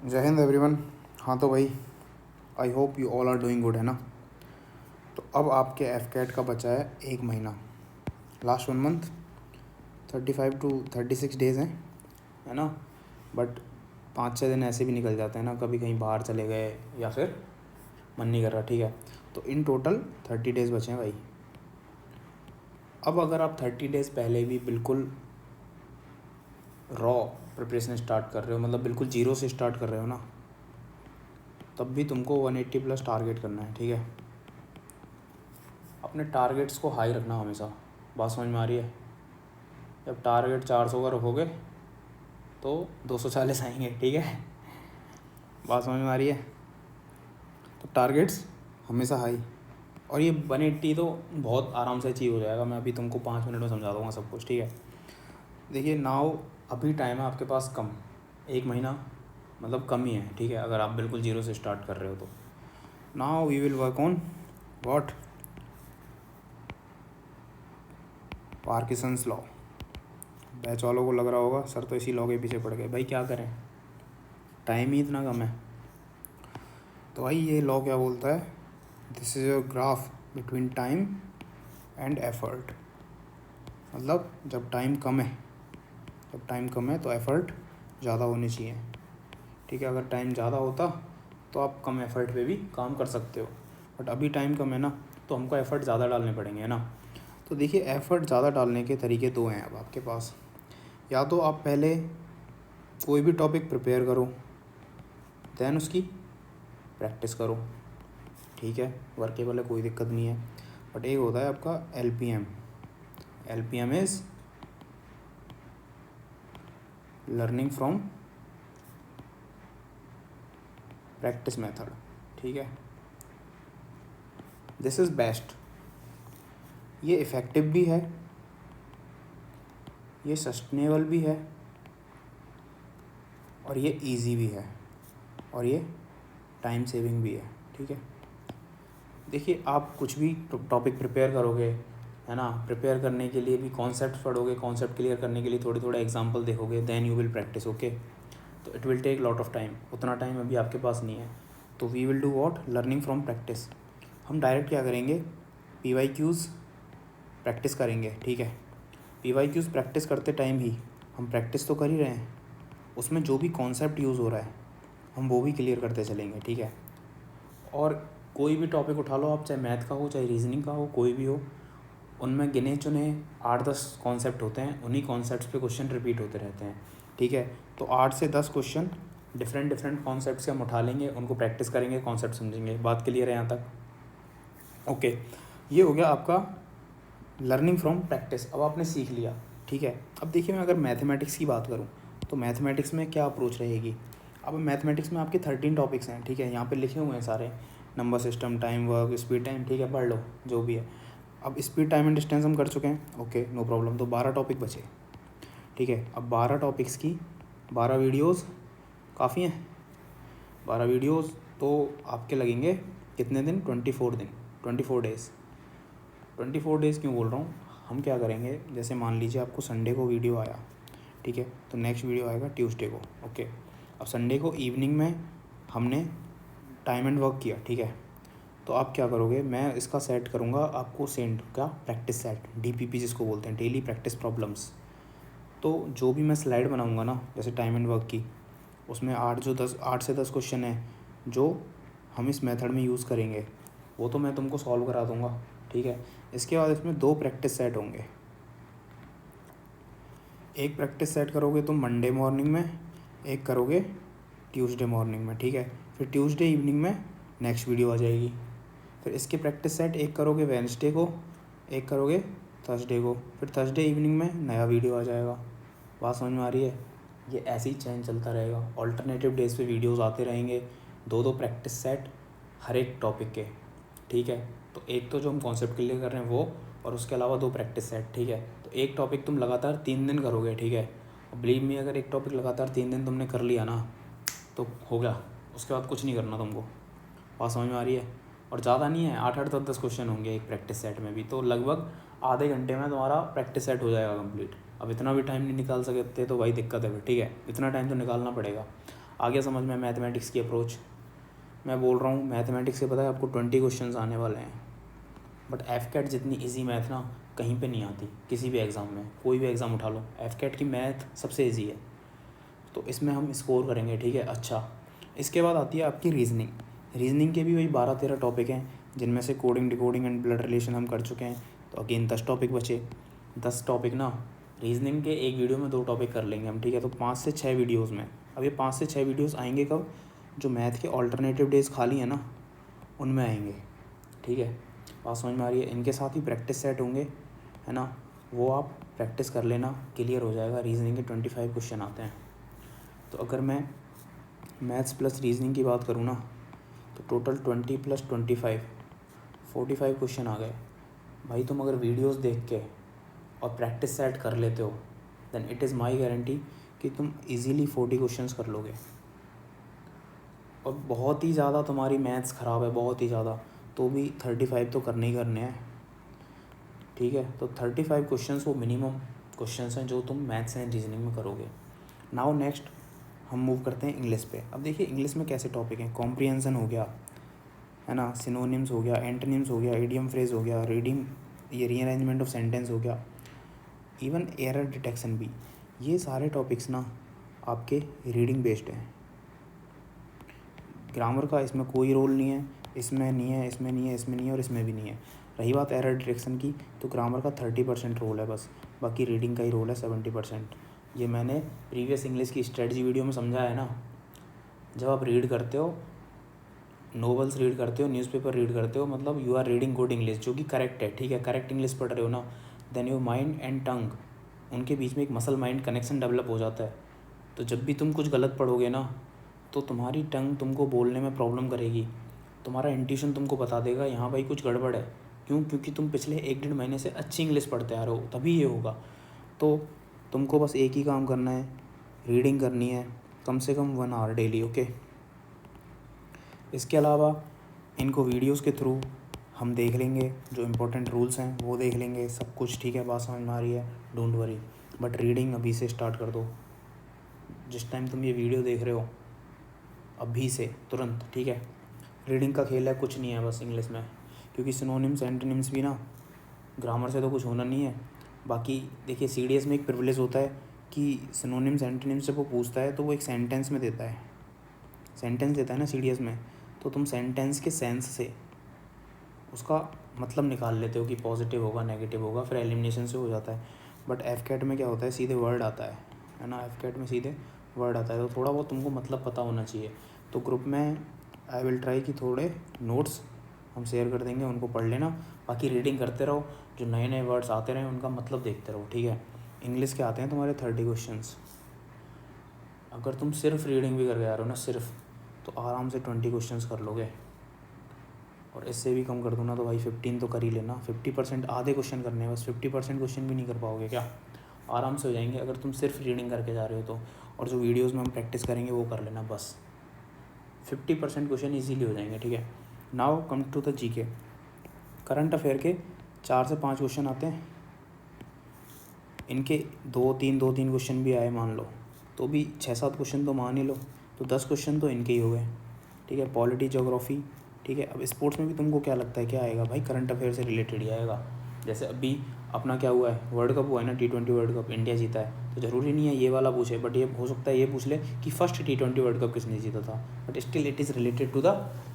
जय हिंद एवरीवन। हाँ तो भाई, I hope you all are doing good, है ना। तो अब आपके एफ कैट का बचा है 1 महीना। लास्ट 1 मंथ 35 to 36 डेज़ हैं, है ना। बट 5-6 दिन ऐसे भी निकल जाते हैं ना, कभी कहीं बाहर चले गए या फिर मन नहीं कर रहा, ठीक है। तो इन टोटल 30 डेज़ बचे हैं भाई। अब अगर आप 30 डेज़ पहले भी बिल्कुल रॉ प्रिपरेशन स्टार्ट कर रहे हो, मतलब बिल्कुल जीरो से स्टार्ट कर रहे हो ना, तब भी तुमको 180+ टारगेट करना है, ठीक है। अपने टारगेट्स को हाई रखना हमेशा। बात समझ में आ रही है। जब टारगेट 400 का रखोगे तो 240 आएंगे, ठीक है। बात समझ में आ रही है। तो टारगेट्स हमेशा हाई, और ये 180 तो बहुत आराम से अचीव हो जाएगा। मैं अभी तुमको 5 मिनट में समझा दूँगा सब कुछ, ठीक है। देखिए नाउ अभी टाइम है आपके पास कम, 1 महीना मतलब कम ही है, ठीक है। अगर आप बिल्कुल जीरो से स्टार्ट कर रहे हो तो now we will work on what, Parkinson's law. Batch वालों को लग रहा होगा सर तो इसी लॉ के पीछे पड़ गए। भाई क्या करें, टाइम ही इतना कम है। तो भाई ये लॉ क्या बोलता है, this is a graph between time and effort. मतलब जब टाइम कम है तो एफ़र्ट ज़्यादा होनी चाहिए, ठीक है। अगर टाइम ज़्यादा होता तो आप कम एफ़र्ट पे भी काम कर सकते हो, बट अभी टाइम कम है ना, तो हमको एफ़र्ट ज़्यादा डालने पड़ेंगे, है ना। तो देखिए एफ़र्ट ज़्यादा डालने के तरीके दो हैं अब आपके पास। या तो आप पहले कोई भी टॉपिक प्रिपेयर करो, देन उसकी प्रैक्टिस करो, ठीक है। वर्केबल है, कोई दिक्कत नहीं है। बट एक होता है आपका LPM। LPM is learning from practice method, ठीक है। This is best. ये इफ़ेक्टिव भी है, ये सस्टेनेबल भी है, और ये इजी भी है, और ये टाइम सेविंग भी है, ठीक है। देखिए आप कुछ भी टॉपिक प्रिपेयर करोगे, है ना, प्रिपेयर करने के लिए भी कॉन्सेप्ट पढ़ोगे, कॉन्सेप्ट क्लियर करने के लिए थोड़े थोड़े एग्जांपल देखोगे, then you will practice, okay. तो it will take lot of time, उतना टाइम अभी आपके पास नहीं है। तो we will do what, learning from practice. हम डायरेक्ट क्या करेंगे, PYQs प्रैक्टिस करेंगे, ठीक है। PYQs प्रैक्टिस करते टाइम ही हम प्रैक्टिस तो कर ही रहे हैं, उसमें जो भी कॉन्सेप्ट यूज़ हो रहा है हम वो भी क्लियर करते चलेंगे, ठीक है। और कोई भी टॉपिक उठा लो आप, चाहे मैथ का हो चाहे रीजनिंग का हो, कोई भी हो, उनमें गिने चुने 8-10 कॉन्सेप्ट होते हैं, उन्हीं कॉन्सेप्ट्स पे क्वेश्चन रिपीट होते रहते हैं, ठीक है। तो 8 से 10 क्वेश्चन डिफरेंट कॉन्सेप्ट से हम उठा लेंगे, उनको प्रैक्टिस करेंगे, कॉन्सेप्ट समझेंगे। बात क्लियर है यहाँ तक, ओके। ये हो गया आपका लर्निंग फ्रॉम प्रैक्टिस। अब आपने सीख लिया, ठीक है। अब देखिए मैं अगर मैथमेटिक्स की बात करूँ तो मैथमेटिक्स में क्या अप्रोच रहेगी। अब मैथमेटिक्स में आपके 13 टॉपिक्स हैं, ठीक है। यहाँ पे लिखे हुए हैं सारे, number system, time work, speed time, ठीक है, पढ़ लो जो भी है। अब स्पीड टाइम एंड डिस्टेंस हम कर चुके हैं, ओके, नो प्रॉब्लम। तो 12 टॉपिक बचे, ठीक है। अब 12 टॉपिक्स की 12 वीडियोज़ काफ़ी हैं। 12 वीडियोज़ तो आपके लगेंगे कितने दिन, 24 दिन, 24 डेज़। 24 डेज़ क्यों बोल रहा हूँ, हम क्या करेंगे, जैसे मान लीजिए आपको संडे को वीडियो आया, ठीक है, तो नेक्स्ट वीडियो आएगा ट्यूसडे को, ओके। अब संडे को इवनिंग में हमने टाइम एंड वर्क किया, ठीक है। तो आप क्या करोगे, मैं इसका सेट करूँगा आपको सेंड का प्रैक्टिस सेट, DPP जिसको बोलते हैं, डेली प्रैक्टिस प्रॉब्लम्स। तो जो भी मैं स्लाइड बनाऊँगा ना, जैसे टाइम एंड वर्क की, उसमें 8 से 10 क्वेश्चन हैं जो हम इस मेथड में यूज़ करेंगे, वो तो मैं तुमको सॉल्व करा दूँगा, ठीक है। इसके बाद इसमें 2 प्रैक्टिस सेट होंगे। एक प्रैक्टिस सेट करोगे तुम मंडे मॉर्निंग में, एक करोगे ट्यूसडे मॉर्निंग में, ठीक है। फिर ट्यूसडे इवनिंग में नेक्स्ट वीडियो आ जाएगी। फिर इसके प्रैक्टिस सेट एक करोगे वेडनेसडे को, एक करोगे थर्सडे को, फिर थर्सडे इवनिंग में नया वीडियो आ जाएगा। बात समझ में आ रही है। ये ऐसे ही चैन चलता रहेगा, ऑल्टरनेटिव डेज पे वीडियोस आते रहेंगे, 2-2 प्रैक्टिस सेट हर एक टॉपिक के, ठीक है। तो एक तो जो हम कॉन्सेप्ट क्लियर कर रहे हैं वो, और उसके अलावा 2 प्रैक्टिस सेट, ठीक है। तो एक टॉपिक तुम लगातार 3 दिन करोगे, ठीक है। और बिलीव मी, अगर एक टॉपिक लगातार 3 दिन तुमने कर लिया ना तो हो गया, उसके बाद कुछ नहीं करना तुमको। बात समझ में आ रही है। और ज़्यादा नहीं है, 8-8 10-10 क्वेश्चन होंगे एक प्रैक्टिस सेट में भी, तो लगभग आधे घंटे में तुम्हारा प्रैक्टिस सेट हो जाएगा कंप्लीट। अब इतना भी टाइम नहीं निकाल सकते तो भाई दिक्कत है फिर, ठीक है, इतना टाइम तो निकालना पड़ेगा। आ गया समझ में मैथमेटिक्स की अप्रोच। मैं बोल रहा हूँ मैथमेटिक्स से पता है आपको 20 क्वेश्चंस आने वाले हैं, बट एफकेट जितनी इजी मैथ ना कहीं पे नहीं आती किसी भी एग्ज़ाम में। कोई भी एग्ज़ाम उठा लो, एफकेट की मैथ सबसे इजी है, तो इसमें हम स्कोर करेंगे, ठीक है। अच्छा, इसके बाद आती है आपकी रीजनिंग। रीजनिंग के भी वही 12-13 टॉपिक हैं, जिनमें से coding, decoding and blood relation हम कर चुके हैं, तो अगेन 10 टॉपिक बचे। 10 टॉपिक ना रीजनिंग के एक वीडियो में 2 टॉपिक कर लेंगे हम, ठीक है। तो 5 से 6 वीडियोज़ में, अब ये 5 से 6 वीडियोज़ आएंगे कब, जो मैथ के ऑल्टरनेटिव डेज खाली हैं ना उनमें आएंगे, ठीक है। बात समझ में आ रही है। इनके साथ ही प्रैक्टिस सेट होंगे, है ना, वो आप प्रैक्टिस कर लेना, क्लियर हो जाएगा। रीजनिंग के 25 क्वेश्चन आते हैं। तो अगर मैं मैथ्स प्लस रीजनिंग की बात करूँ ना, तो टोटल 20 + 25 45 क्वेश्चन आ गए। भाई तुम अगर वीडियोस देख के और प्रैक्टिस सेट कर लेते हो, then it is my guarantee कि तुम इजीली 40 क्वेश्चंस कर लोगे। और बहुत ही ज़्यादा तुम्हारी मैथ्स ख़राब है, बहुत ही ज़्यादा, तो भी 35 तो करने ही करने हैं, ठीक है। तो 35 क्वेश्चंस वो मिनिमम क्वेश्चंस हैं जो तुम मैथ्स एंड रीजनिंग में करोगे। नाउ नेक्स्ट हम मूव करते हैं इंग्लिश पे। अब देखिए इंग्लिश में कैसे टॉपिक हैं, कॉम्प्रिहेंशन हो गया, है ना, सिनोनिम्स हो गया, एंटोनिम्स हो गया, इडियम फ्रेज हो गया, रीडिंग, ये रीअरेंजमेंट ऑफ सेंटेंस हो गया, इवन एरर डिटेक्शन भी। ये सारे टॉपिक्स ना आपके रीडिंग बेस्ड हैं। ग्रामर का इसमें कोई रोल नहीं है, इसमें नहीं है, इसमें नहीं है, इसमें नहीं है और इसमें भी नहीं है। रही बात एरर डिटेक्शन की, तो ग्रामर का 30% रोल है बस, बाकी रीडिंग का ही रोल है 70%। ये मैंने प्रीवियस इंग्लिश की स्ट्रेटजी वीडियो में समझा है ना। जब आप रीड करते हो, नोवेल्स रीड करते हो, न्यूज़पेपर रीड करते हो, मतलब you are reading good English, जो कि करेक्ट है, ठीक है, करेक्ट इंग्लिश पढ़ रहे हो ना, then your mind and tongue, उनके बीच में एक मसल माइंड कनेक्शन डेवलप हो जाता है। तो जब भी तुम कुछ गलत पढ़ोगे ना, तो तुम्हारी टंग तुमको बोलने में प्रॉब्लम करेगी, तुम्हारा इंट्यूशन तुमको बता देगा यहाँ भाई कुछ गड़बड़ है। क्यों? क्योंकि तुम पिछले 1-1.5 महीने से अच्छी इंग्लिश पढ़ते आ रहे हो, तभी ये होगा। तो तुमको बस एक ही काम करना है, रीडिंग करनी है कम से कम 1 आवर डेली, ओके। इसके अलावा इनको वीडियोस के थ्रू हम देख लेंगे, जो इम्पोर्टेंट रूल्स हैं वो देख लेंगे, सब कुछ ठीक है, बात समझ में आ रही है, डोंट वरी। बट रीडिंग अभी से स्टार्ट कर दो, जिस टाइम तुम ये वीडियो देख रहे हो अभी से तुरंत, ठीक है। रीडिंग का खेल है, कुछ नहीं है बस इंग्लिश में, क्योंकि सिनोनिम्स एंटोनिम्स भी ना ग्रामर से तो कुछ होना नहीं है। बाकी देखिए CDS में एक प्रिविलेज होता है कि सिनोनिम्स एंटोनिम्स जब वो पूछता है तो वो एक सेंटेंस में देता है, सेंटेंस देता है ना CDS में, तो तुम सेंटेंस के सेंस से उसका मतलब निकाल लेते हो कि पॉजिटिव होगा, नेगेटिव होगा, फिर एलिमिनेशन से हो जाता है। बट एफकेट में क्या होता है, सीधे वर्ड आता है ना, एफकेट में सीधे वर्ड आता है, तो थोड़ा बहुत तुमको मतलब पता होना चाहिए। तो ग्रुप में आई विल ट्राई कि थोड़े नोट्स हम शेयर कर देंगे, उनको पढ़ लेना, बाकी रीडिंग करते रहो, जो नए नए वर्ड्स आते रहें उनका मतलब देखते रहो, ठीक है। इंग्लिश के आते हैं तुम्हारे 30 क्वेश्चंस। अगर तुम सिर्फ रीडिंग भी करके आ रहे हो ना सिर्फ, तो आराम से 20 क्वेश्चंस कर लोगे। और इससे भी कम कर दो ना तो भाई 15 तो कर ही लेना। 50% आधे क्वेश्चन करने हैं बस, 50% क्वेश्चन भी नहीं कर पाओगे क्या, आराम से हो जाएंगे अगर तुम सिर्फ रीडिंग करके जा रहे हो तो। और जो वीडियोज़ में हम प्रैक्टिस करेंगे वो कर लेना बस, 50% क्वेश्चन ईजीली हो जाएंगे, ठीक है। Now come to the GK। Current affair के 4 से 5 क्वेश्चन आते हैं, इनके 2-3 क्वेश्चन भी आए मान लो, तो भी 6-7 क्वेश्चन तो मान ही लो, तो 10 क्वेश्चन तो इनके ही हो गए, ठीक है। पॉलिटी, ज्योग्राफी, ठीक है। अब स्पोर्ट्स में भी तुमको क्या लगता है क्या आएगा भाई, करंट अफेयर से रिलेटेड ही आएगा। जैसे अभी अपना क्या हुआ है, वर्ल्ड कप हुआ है ना, T20 वर्ल्ड कप, इंडिया जीता है, तो ज़रूरी नहीं है ये वाला पूछे, बट ये हो सकता है ये पूछ ले कि फर्स्ट T20 वर्ल्ड कप किसने जीता था, but still it is related to the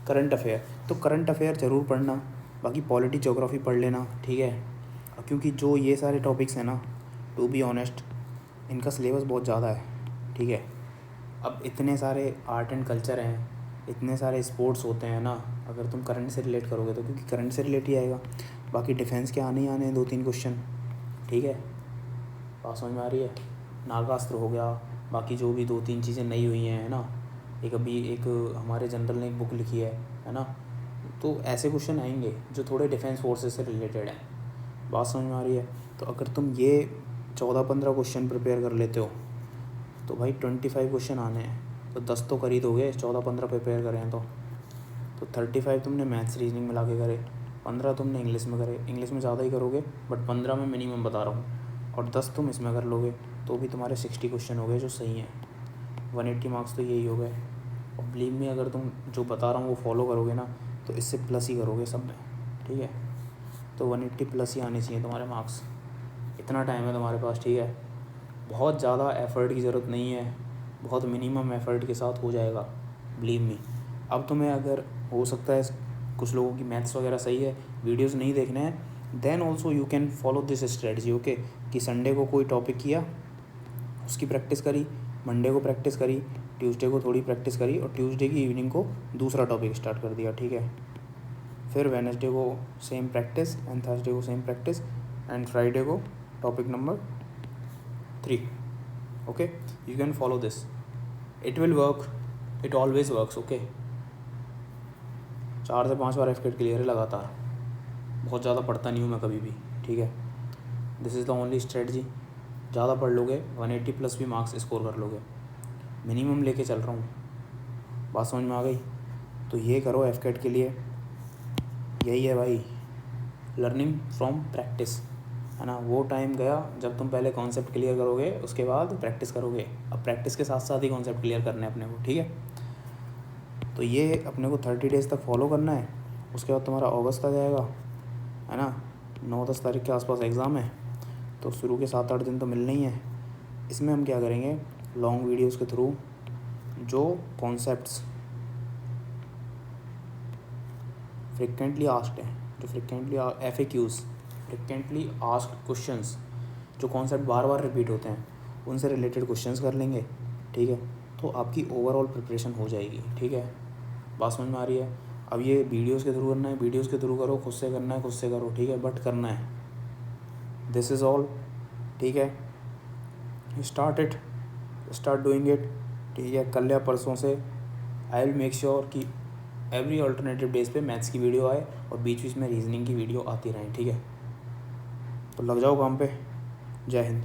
current affair. तो करंट अफेयर ज़रूर पढ़ना, बाकी पॉलिटी, ज्योग्राफी पढ़ लेना, ठीक है। क्योंकि जो ये सारे टॉपिक्स हैं ना, टू बी ऑनेस्ट इनका सिलेबस बहुत ज़्यादा है, ठीक है। अब इतने सारे आर्ट एंड कल्चर हैं, इतने सारे स्पोर्ट्स होते हैं ना, अगर तुम करंट से रिलेट करोगे तो, क्योंकि करंट से रिलेट ही आएगा। बाकी डिफेंस के आने ही आने हैं 2-3 क्वेश्चन, ठीक है, बात समझ में आ रही है। नागास्त्र हो गया, बाकी जो भी 2-3 चीज़ें नई हुई हैं, है ना, एक हमारे जनरल ने एक बुक लिखी है ना, तो ऐसे क्वेश्चन आएंगे जो थोड़े डिफेंस फोर्सेस से रिलेटेड हैं, बात समझ में आ रही है। तो अगर तुम ये 14-15 क्वेश्चन प्रिपेयर कर लेते हो तो भाई 25 क्वेश्चन आने हैं, तो 10 तो कर ही दोगे, 14-15 प्रिपेयर करें तो 35 तुमने मैथ्स रीजनिंग में ला के करे, 15 तुमने इंग्लिश में करे, इंग्लिश में ज़्यादा ही करोगे बट 15 में मिनिमम बता रहा हूँ, और 10 तुम इसमें कर लोगे, तो भी तुम्हारे 60 क्वेश्चन हो गए जो सही हैं। 180 मार्क्स तो यही हो गए। और बिलीव में अगर तुम जो बता रहा हूँ वो फॉलो करोगे ना तो इससे प्लस ही करोगे सब में, ठीक है। तो 180 प्लस ही आने चाहिए तुम्हारे मार्क्स। इतना टाइम है तुम्हारे पास, ठीक है। बहुत ज़्यादा एफ़र्ट की ज़रूरत नहीं है, बहुत मिनिमम एफ़र्ट के साथ हो जाएगा, बिलीव मी। अब तुम्हें अगर हो सकता है कुछ लोगों की मैथ्स वगैरह सही है, वीडियोस नहीं देखने हैं, then also you can follow this strategy, okay. कि संडे को कोई टॉपिक किया, उसकी प्रैक्टिस करी, मंडे को प्रैक्टिस करी, ट्यूसडे को थोड़ी प्रैक्टिस करी और ट्यूसडे की इवनिंग को दूसरा टॉपिक स्टार्ट कर दिया, ठीक है। फिर वेडनेसडे को सेम प्रैक्टिस एंड थर्सडे को सेम प्रैक्टिस एंड फ्राइडे को topic number 3, okay. You can follow this, it will work, it always works, okay. 4 से 5 बार एफकेट क्लियर है लगातार, बहुत ज़्यादा पढ़ता नहीं हूँ मैं कभी भी, ठीक है। This is the only strategy. ज़्यादा पढ़ लोगे 180 प्लस भी मार्क्स स्कोर कर लोगे, मिनिमम लेके चल रहा हूँ। बात समझ में आ गई? तो ये करो एफकेट के लिए, यही है भाई, लर्निंग फ्रॉम प्रैक्टिस, है ना। वो टाइम गया जब तुम पहले कॉन्सेप्ट क्लियर करोगे, उसके बाद प्रैक्टिस करोगे। अब प्रैक्टिस के साथ साथ ही कॉन्सेप्ट क्लियर करने अपने को, ठीक है। तो ये अपने को 30 डेज़ तक फॉलो करना है। उसके बाद तुम्हारा अगस्त आ जाएगा, है ना। 9-10 तारीख के आसपास एग्ज़ाम है, तो शुरू के 7-8 दिन तो मिलने ही है। इसमें हम क्या करेंगे, लॉन्ग वीडियोज़ के थ्रू जो कॉन्सेप्ट्स फ्रिक्वेंटली आस्क्ड हैं, जो frequently FAQs, frequently asked questions, जो कॉन्सेप्ट बार बार रिपीट होते हैं, उनसे रिलेटेड क्वेश्चंस कर लेंगे, ठीक है। तो आपकी ओवरऑल प्रिपरेशन हो जाएगी, ठीक है। बात समझ में आ रही है? अब ये वीडियोज़ के थ्रू करना है, वीडियोज़ के थ्रू करो, खुद से करना है खुद से करो, ठीक है, बट करना है। दिस इज़ ऑल, ठीक है। स्टार्ट डूइंग इट, ठीक है। कल या परसों से आई विल मेक श्योर कि एवरी अल्टरनेटिव डेज पे मैथ्स की वीडियो आए और बीच बीच में रीजनिंग की वीडियो आती रहें, ठीक है। तो लग जाओ काम पे। जय हिंद।